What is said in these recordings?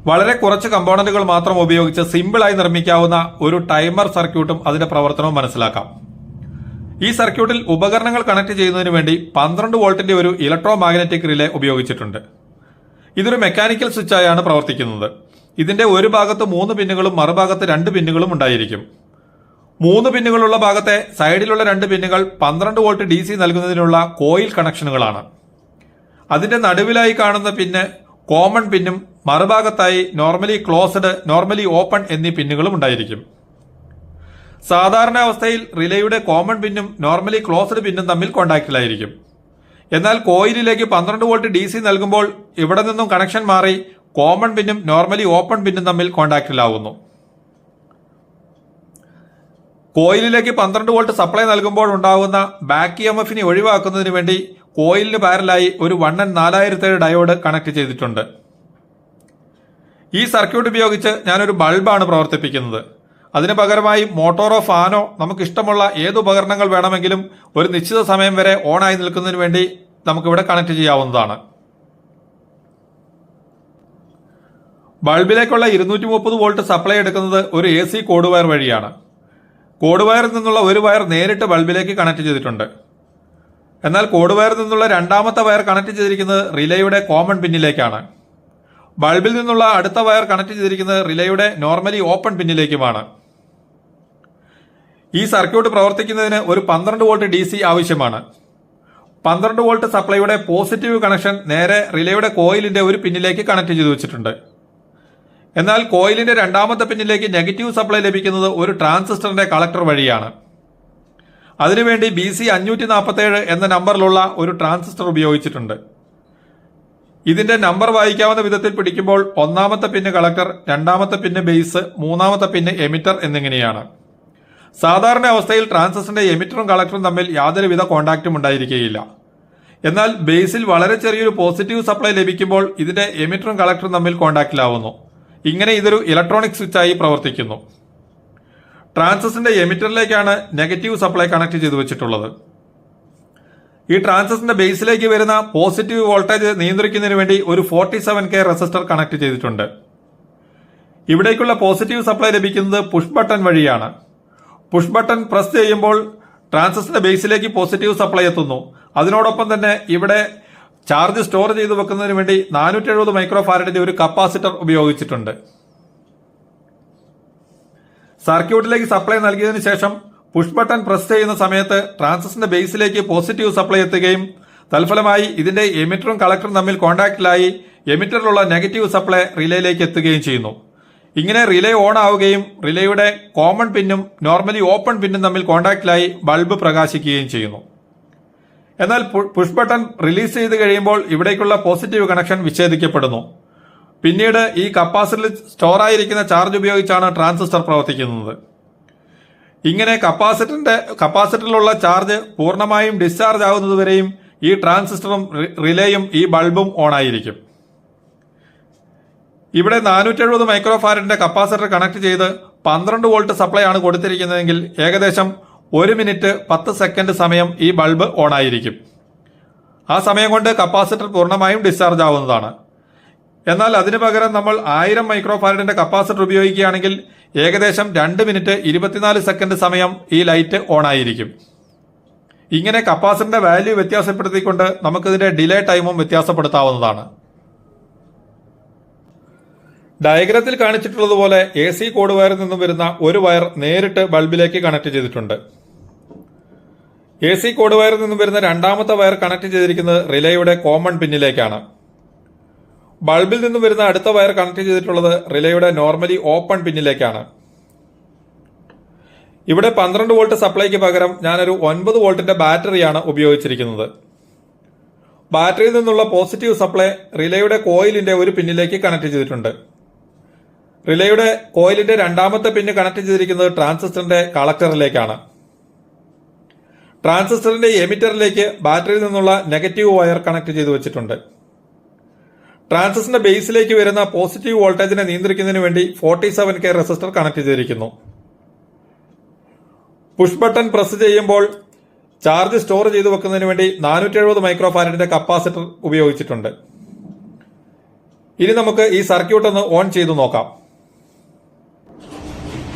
വളരെ കുറച്ച് കമ്പോണന്റുകൾ മാത്രം ഉപയോഗിച്ച് സിമ്പിളായി നിർമ്മിക്കാവുന്ന ഒരു ടൈമർ സർക്യൂട്ടും അതിന്റെ പ്രവർത്തനവും മനസ്സിലാക്കാം. ഈ സർക്യൂട്ടിൽ ഉപകരണങ്ങൾ കണക്ട് ചെയ്യുന്നതിന് വേണ്ടി 12 വോൾട്ടിന്റെ ഒരു ഇലക്ട്രോ മാഗ്നറ്റിക് റിലേ ഉപയോഗിച്ചിട്ടുണ്ട്. ഇതൊരു മെക്കാനിക്കൽ സ്വിച്ചായാണ് പ്രവർത്തിക്കുന്നത്. ഇതിന്റെ ഒരു ഭാഗത്ത് 3 പിന്നുകളും മറുഭാഗത്ത് 2 പിന്നുകളും ഉണ്ടായിരിക്കും. 3 പിന്നുകളുള്ള ഭാഗത്തെ സൈഡിലുള്ള 2 പിന്നുകൾ 12 വോൾട്ട് DC നൽകുന്നതിനുള്ള കോയിൽ കണക്ഷനുകളാണ്. അതിന്റെ നടുവിലായി കാണുന്ന പിന്ന് കോമൺ പിന്നും മറുഭാഗത്തായി നോർമലി ക്ലോസ്ഡ്, നോർമലി ഓപ്പൺ എന്നീ പിന്നുകളും ഉണ്ടായിരിക്കും. സാധാരണ അവസ്ഥയിൽ റിലേയുടെ കോമൺ പിന്നും നോർമലി ക്ലോസ്ഡ് പിന്നും തമ്മിൽ കോണ്ടാക്റ്റിലായിരിക്കും. എന്നാൽ കോയിലിലേക്ക് 12 വോൾട്ട് DC നൽകുമ്പോൾ ഇവിടെ നിന്നും കണക്ഷൻ മാറി കോമൺ പിന്നും നോർമലി ഓപ്പൺ പിന്നും തമ്മിൽ കോണ്ടാക്റ്റിലാവുന്നു. കോയിലിലേക്ക് 12 വോൾട്ട് സപ്ലൈ നൽകുമ്പോൾ ഉണ്ടാകുന്ന ബാക്ക് EMF ഒഴിവാക്കുന്നതിന് വേണ്ടി കോയിലിന് പാരലായി ഒരു 1N4007 ഡയോഡ് കണക്ട് ചെയ്തിട്ടുണ്ട്. ഈ സർക്യൂട്ട് ഉപയോഗിച്ച് ഞാനൊരു ബൾബാണ് പ്രവർത്തിപ്പിക്കുന്നത്. അതിന് പകരമായി മോട്ടോറോ ഫാനോ നമുക്ക് ഇഷ്ടമുള്ള ഏത് ഉപകരണങ്ങൾ വേണമെങ്കിലും ഒരു നിശ്ചിത സമയം വരെ ഓണായി നിൽക്കുന്നതിന് വേണ്ടി നമുക്കിവിടെ കണക്ട് ചെയ്യാവുന്നതാണ്. ബൾബിലേക്കുള്ള 230 വോൾട്ട് സപ്ലൈ എടുക്കുന്നത് ഒരു AC കോഡ് വയർ വഴിയാണ്. കോഡ് വയറിൽ നിന്നുള്ള ഒരു വയർ നേരിട്ട് ബൾബിലേക്ക് കണക്ട് ചെയ്തിട്ടുണ്ട്. എന്നാൽ കോഡ് വയറിൽ നിന്നുള്ള രണ്ടാമത്തെ വയർ കണക്ട് ചെയ്തിരിക്കുന്നത് റിലേയുടെ കോമൺ പിന്നിലേക്കാണ്. ബൾബിൽ നിന്നുള്ള അടുത്ത വയർ കണക്ട് ചെയ്തിരിക്കുന്നത് റിലേയുടെ നോർമലി ഓപ്പൺ പിന്നിലേക്കുമാണ്. ഈ സർക്യൂട്ട് പ്രവർത്തിക്കുന്നതിന് ഒരു 12 വോൾട്ട് DC ആവശ്യമാണ്. 12 വോൾട്ട് സപ്ലൈയുടെ പോസിറ്റീവ് കണക്ഷൻ നേരെ റിലേയുടെ കോയിലിന്റെ ഒരു പിന്നിലേക്ക് കണക്ട് ചെയ്തു വെച്ചിട്ടുണ്ട്. എന്നാൽ കോയിലിന്റെ രണ്ടാമത്തെ പിന്നിലേക്ക് നെഗറ്റീവ് സപ്ലൈ ലഭിക്കുന്നത് ഒരു ട്രാൻസിസ്റ്ററിന്റെ കളക്ടർ വഴിയാണ്. അതിനുവേണ്ടി BC 547 എന്ന നമ്പറിലുള്ള ഒരു ട്രാൻസിസ്റ്റർ ഉപയോഗിച്ചിട്ടുണ്ട്. ഇതിന്റെ നമ്പർ വായിക്കാവുന്ന വിധത്തിൽ പിടിക്കുമ്പോൾ ഒന്നാമത്തെ പിന്ന് കളക്ടർ, രണ്ടാമത്തെ പിന്ന് ബേസ്, മൂന്നാമത്തെ പിന്ന് എമിറ്റർ എന്നിങ്ങനെയാണ്. സാധാരണ അവസ്ഥയിൽ ട്രാൻസിസ്റ്ററിന്റെ എമിറ്ററും കളക്ടറും തമ്മിൽ യാതൊരുവിധ കോണ്ടാക്റ്റും ഉണ്ടായിരിക്കുകയില്ല. എന്നാൽ ബേസിൽ വളരെ ചെറിയൊരു പോസിറ്റീവ് സപ്ലൈ ലഭിക്കുമ്പോൾ ഇതിന്റെ എമിറ്ററും കളക്ടറും തമ്മിൽ കോണ്ടാക്റ്റിലാവുന്നു. ഇങ്ങനെ ഇതൊരു ഇലക്ട്രോണിക് സ്വിച്ചായി പ്രവർത്തിക്കുന്നു. ട്രാൻസിസ്റ്ററിന്റെ എമിറ്ററിലേക്കാണ് നെഗറ്റീവ് സപ്ലൈ കണക്ട് ചെയ്തു വെച്ചിട്ടുള്ളത്. ഈ ട്രാൻസിസ്റ്ററിന്റെ ബേസിലേക്ക് വരുന്ന പോസിറ്റീവ് വോൾട്ടേജ് നിയന്ത്രിക്കുന്നതിന് വേണ്ടി ഒരു 47K റെസിസ്റ്റർ കണക്ട് ചെയ്തിട്ടുണ്ട്. ഇവിടേക്കുള്ള പോസിറ്റീവ് സപ്ലൈ ലഭിക്കുന്നത് പുഷ് ബട്ടൺ വഴിയാണ്. പുഷ് ബട്ടൺ പ്രസ് ചെയ്യുമ്പോൾ ട്രാൻസിസ്റ്ററിന്റെ ബേസിലേക്ക് പോസിറ്റീവ് സപ്ലൈ എത്തുന്നു. അതിനോടൊപ്പം തന്നെ ഇവിടെ ചാർജ് സ്റ്റോർ ചെയ്ത് വെക്കുന്നതിന് വേണ്ടി 470 മൈക്രോ ഫാരഡിന്റെ ഒരു കപ്പാസിറ്റർ ഉപയോഗിച്ചിട്ടുണ്ട്. സർക്യൂട്ടിലേക്ക് സപ്ലൈ നൽകിയതിനു ശേഷം പുഷ് ബട്ടൺ പ്രസ് ചെയ്യുന്ന സമയത്ത് ട്രാൻസിസ്റ്ററിന്റെ ബേസിലേക്ക് പോസിറ്റീവ് സപ്ലൈ എത്തുകയും തൽഫലമായി ഇതിന്റെ എമിറ്ററും കളക്ടറും തമ്മിൽ കോണ്ടാക്റ്റിലായി എമിറ്ററിലുള്ള നെഗറ്റീവ് സപ്ലൈ റിലേയിലേക്ക് എത്തുകയും ചെയ്യുന്നു. ഇങ്ങനെ റിലേ ഓൺ ആവുകയും റിലേയുടെ കോമൺ പിന്നും നോർമലി ഓപ്പൺ പിന്നും തമ്മിൽ കോണ്ടാക്റ്റിലായി ബൾബ് പ്രകാശിക്കുകയും ചെയ്യുന്നു. എന്നാൽ പുഷ് ബട്ടൺ റിലീസ് ചെയ്ത് കഴിയുമ്പോൾ ഇവിടേക്കുള്ള പോസിറ്റീവ് കണക്ഷൻ വിച്ഛേദിക്കപ്പെടുന്നു. പിന്നീട് ഈ കപ്പാസിറ്ററിൽ സ്റ്റോറായിരിക്കുന്ന ചാർജ് ഉപയോഗിച്ചാണ് ട്രാൻസിസ്റ്റർ പ്രവർത്തിക്കുന്നത്. ഇങ്ങനെ കപ്പാസിറ്ററിലുള്ള ചാർജ് പൂർണ്ണമായും ഡിസ്ചാർജ് ആവുന്നതുവരെയും ഈ ട്രാൻസിസ്റ്ററും റിലേയും ഈ ബൾബും ഓണായിരിക്കും. ഇവിടെ 470 മൈക്രോ ഫാരഡിന്റെ കപ്പാസിറ്റർ കണക്ട് ചെയ്ത് 12 വോൾട്ട് സപ്ലൈ ആണ് കൊടുത്തിരിക്കുന്നതെങ്കിൽ ഏകദേശം 1 മിനിറ്റ് 10 സെക്കൻഡ് സമയം ഈ ബൾബ് ഓണായിരിക്കും. ആ സമയം കൊണ്ട് കപ്പാസിറ്റർ പൂർണ്ണമായും ഡിസ്ചാർജ് ആവുന്നതാണ്. എന്നാൽ അതിനു പകരം നമ്മൾ 1000 മൈക്രോ ഫാരഡിന്റെ കപ്പാസിറ്റർ ഉപയോഗിക്കുകയാണെങ്കിൽ ഏകദേശം 2 മിനിറ്റ് 24 സെക്കൻഡ് സമയം ഈ ലൈറ്റ് ഓണായിരിക്കും. ഇങ്ങനെ കപ്പാസിറ്ററിന്റെ വാല്യൂ വ്യത്യാസപ്പെടുത്തിക്കൊണ്ട് നമുക്കിതിന്റെ ഡിലേ ടൈമും വ്യത്യാസപ്പെടുത്താവുന്നതാണ്. ഡയഗ്രത്തിൽ കാണിച്ചിട്ടുള്ളതുപോലെ AC കോഡ് വയറിൽ നിന്നും വരുന്ന ഒരു വയർ നേരിട്ട് ബൾബിലേക്ക് കണക്ട് ചെയ്തിട്ടുണ്ട്. AC കോഡ് വയറിൽ നിന്നും വരുന്ന രണ്ടാമത്തെ വയർ കണക്ട് ചെയ്തിരിക്കുന്നത് റിലേയുടെ കോമൺ പിന്നിലേക്കാണ്. ബൾബിൽ നിന്നും വരുന്ന അടുത്ത വയർ കണക്ട് ചെയ്തിട്ടുള്ളത് റിലേയുടെ നോർമലി ഓപ്പൺ പിന്നിലേക്കാണ്. ഇവിടെ 12 വോൾട്ട് സപ്ലൈക്ക് പകരം ഞാനൊരു 9 വോൾട്ടിന്റെ ബാറ്ററിയാണ് ഉപയോഗിച്ചിരിക്കുന്നത്. ബാറ്ററിയിൽ നിന്നുള്ള പോസിറ്റീവ് സപ്ലൈ റിലേയുടെ കോയിലിന്റെ ഒരു പിന്നിലേക്ക് കണക്ട് ചെയ്തിട്ടുണ്ട്. റിലേയുടെ കോയിലിന്റെ രണ്ടാമത്തെ പിന്ന് കണക്ട് ചെയ്തിരിക്കുന്നത് ട്രാൻസിസ്റ്ററിന്റെ കളക്ടറിലേക്കാണ്. ട്രാൻസിസ്റ്ററിന്റെ എമിറ്ററിലേക്ക് ബാറ്ററിയിൽ നിന്നുള്ള നെഗറ്റീവ് വയർ കണക്ട് ചെയ്തു വെച്ചിട്ടുണ്ട്. ട്രാൻസിസ്റ്ററിന്റെ ബേസിലേക്ക് വരുന്ന പോസിറ്റീവ് വോൾട്ടേജിനെ നിയന്ത്രിക്കുന്നതിന് വേണ്ടി 47K റെസിസ്റ്റർ കണക്ട് ചെയ്തിരിക്കുന്നു. പുഷ് ബട്ടൺ പ്രസ് ചെയ്യുമ്പോൾ ചാർജ് സ്റ്റോർ ചെയ്തു വെക്കുന്നതിന് വേണ്ടി 470 മൈക്രോ ഫാരഡിന്റെ കപ്പാസിറ്റർ ഉപയോഗിച്ചിട്ടുണ്ട്. ഇനി നമുക്ക് ഈ സർക്യൂട്ട് ഒന്ന് ഓൺ ചെയ്തു നോക്കാം.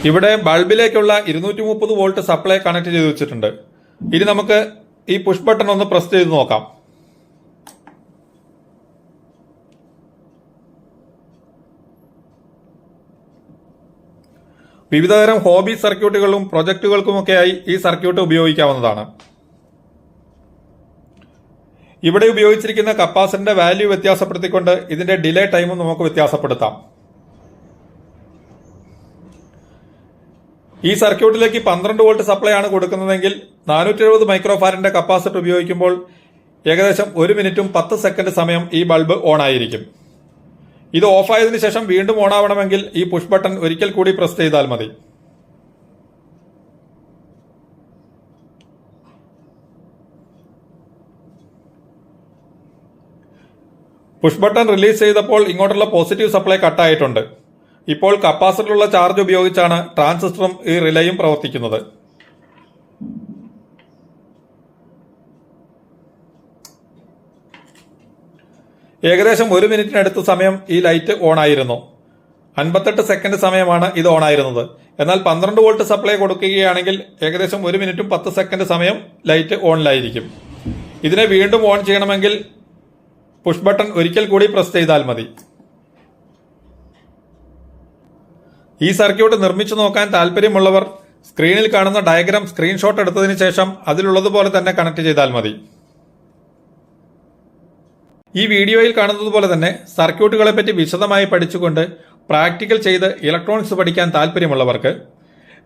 ഇവിടെ ബൾബിലേക്കുള്ള 230 വോൾട്ട് സപ്ലൈ കണക്ട് ചെയ്ത് വെച്ചിട്ടുണ്ട്. ഇനി നമുക്ക് ഈ പുഷ് ബട്ടൺ ഒന്ന് പ്രസ് ചെയ്ത് നോക്കാം. വിവിധതരം ഹോബി സർക്യൂട്ടുകളും പ്രൊജക്ടുകൾക്കുമൊക്കെയായി ഈ സർക്യൂട്ട് ഉപയോഗിക്കാവുന്നതാണ്. ഇവിടെ ഉപയോഗിച്ചിരിക്കുന്ന കപ്പാസിറ്ററിന്റെ വാല്യൂ വ്യത്യാസപ്പെടുത്തിക്കൊണ്ട് ഇതിന്റെ ഡിലേ ടൈമും നമുക്ക് വ്യത്യാസപ്പെടുത്താം. ഈ സർക്യൂട്ടിലേക്ക് 12 വോൾട്ട് സപ്ലൈ ആണ് കൊടുക്കുന്നതെങ്കിൽ 470 മൈക്രോഫാരഡിന്റെ കപ്പാസിറ്റർ ഉപയോഗിക്കുമ്പോൾ ഏകദേശം 1 മിനിറ്റും 10 സെക്കൻഡ് സമയം ഈ ബൾബ് ഓൺ ആയിരിക്കും. ഇത് ഓഫായതിനു ശേഷം വീണ്ടും ഓൺ ആവണമെങ്കിൽ ഈ പുഷ് ബട്ടൺ ഒരിക്കൽ കൂടി പ്രസ് ചെയ്താൽ മതി. പുഷ് ബട്ടൺ റിലീസ് ചെയ്തപ്പോൾ ഇങ്ങോട്ടുള്ള പോസിറ്റീവ് സപ്ലൈ കട്ടായിട്ടുണ്ട്. ഇപ്പോൾ കപ്പാസിറ്ററിലുള്ള ചാർജ് ഉപയോഗിച്ചാണ് ട്രാൻസിസ്റ്ററും ഈ റിലേയും പ്രവർത്തിക്കുന്നത്. ഏകദേശം 1 മിനിറ്റിനടുത്ത് സമയം ഈ ലൈറ്റ് ഓൺ ആയിരുന്നു. 58 സെക്കൻഡ് സമയമാണ് ഇത് ഓൺ ആയിരുന്നത്. എന്നാൽ 12 വോൾട്ട് സപ്ലൈ കൊടുക്കുകയാണെങ്കിൽ ഏകദേശം 1 മിനിറ്റും 10 സെക്കൻഡ് സമയം ലൈറ്റ് ഓണിലായിരിക്കും. ഇതിനെ വീണ്ടും ഓൺ ചെയ്യണമെങ്കിൽ പുഷ് ബട്ടൺ ഒരിക്കൽ കൂടി പ്രസ് ചെയ്താൽ മതി. ഈ സർക്യൂട്ട് നിർമ്മിച്ചു നോക്കാൻ താല്പര്യമുള്ളവർ സ്ക്രീനിൽ കാണുന്ന ഡയഗ്രാം സ്ക്രീൻഷോട്ട് എടുത്തതിന് ശേഷം അതിലുള്ളതുപോലെ തന്നെ കണക്ട് ചെയ്താൽ മതി. ഈ വീഡിയോയിൽ കാണുന്നത് പോലെ തന്നെ സർക്യൂട്ടുകളെ പറ്റി വിശദമായി പഠിച്ചുകൊണ്ട് പ്രാക്ടിക്കൽ ചെയ്ത് ഇലക്ട്രോണിക്സ് പഠിക്കാൻ താല്പര്യമുള്ളവർക്ക്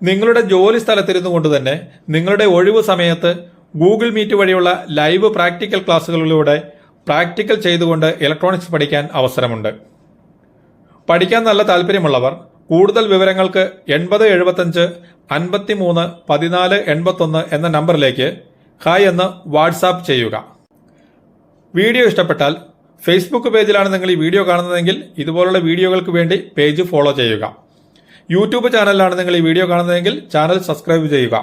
നിങ്ങളുടെ ജോലി സ്ഥലത്തിരുന്നു കൊണ്ട് തന്നെ നിങ്ങളുടെ ഒഴിവു സമയത്ത് ഗൂഗിൾ മീറ്റ് വഴിയുള്ള ലൈവ് പ്രാക്ടിക്കൽ ക്ലാസ്സുകളിലൂടെ പ്രാക്ടിക്കൽ ചെയ്തുകൊണ്ട് ഇലക്ട്രോണിക്സ് പഠിക്കാൻ അവസരമുണ്ട്. പഠിക്കാൻ നല്ല താല്പര്യമുള്ളവർ കൂടുതൽ വിവരങ്ങൾക്ക് 8075 53 14 81 എന്ന നമ്പറിലേക്ക് ഹായ് എന്ന് വാട്സാപ്പ് ചെയ്യുക. വീഡിയോ ഇഷ്ടപ്പെട്ടാൽ ഫേസ്ബുക്ക് പേജിലാണ് നിങ്ങൾ ഈ വീഡിയോ കാണുന്നതെങ്കിൽ ഇതുപോലുള്ള വീഡിയോകൾക്ക് വേണ്ടി പേജ് ഫോളോ ചെയ്യുക. യൂട്യൂബ് ചാനലിലാണ് നിങ്ങൾ ഈ വീഡിയോ കാണുന്നതെങ്കിൽ ചാനൽ സബ്സ്ക്രൈബ് ചെയ്യുക.